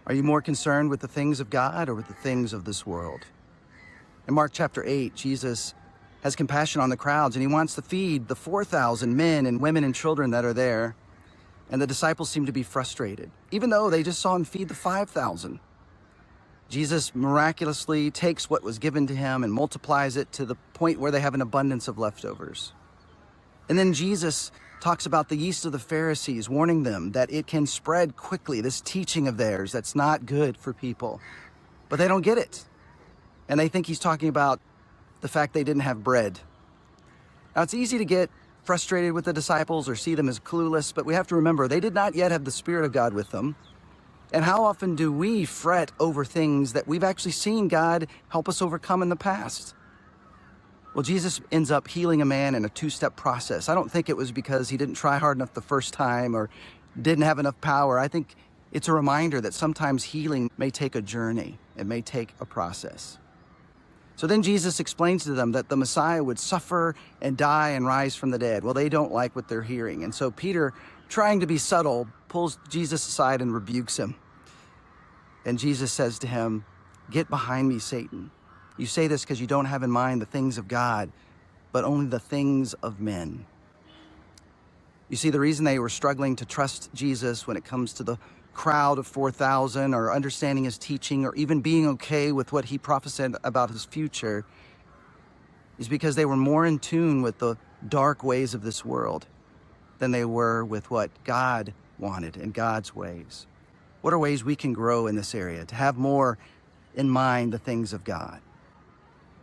Are you more concerned with the things of God or with the things of this world? In Mark chapter 8, Jesus has compassion on the crowds, and he wants to feed the 4,000 men and women and children that are there. And the disciples seem to be frustrated, even though they just saw him feed the 5,000. Jesus miraculously takes what was given to him and multiplies it to the point where they have an abundance of leftovers. And then Jesus talks about the yeast of the Pharisees, warning them that it can spread quickly, this teaching of theirs that's not good for people. But they don't get it. And they think he's talking about the fact they didn't have bread. Now, it's easy to get frustrated with the disciples or see them as clueless, but we have to remember they did not yet have the Spirit of God with them. And how often do we fret over things that we've actually seen God help us overcome in the past? Well, Jesus ends up healing a man in a two-step process. I don't think it was because he didn't try hard enough the first time or didn't have enough power. I think it's a reminder that sometimes healing may take a journey. It may take a process. So then Jesus explains to them that the Messiah would suffer and die and rise from the dead. Well, they don't like what they're hearing. And so Peter, trying to be subtle, pulls Jesus aside and rebukes him. And Jesus says to him, "Get behind me, Satan. You say this because you don't have in mind the things of God, but only the things of men." You see, the reason they were struggling to trust Jesus when it comes to the crowd of 4,000 or understanding his teaching or even being okay with what he prophesied about his future is because they were more in tune with the dark ways of this world than they were with what God wanted and God's ways. What are ways we can grow in this area to have more in mind the things of God?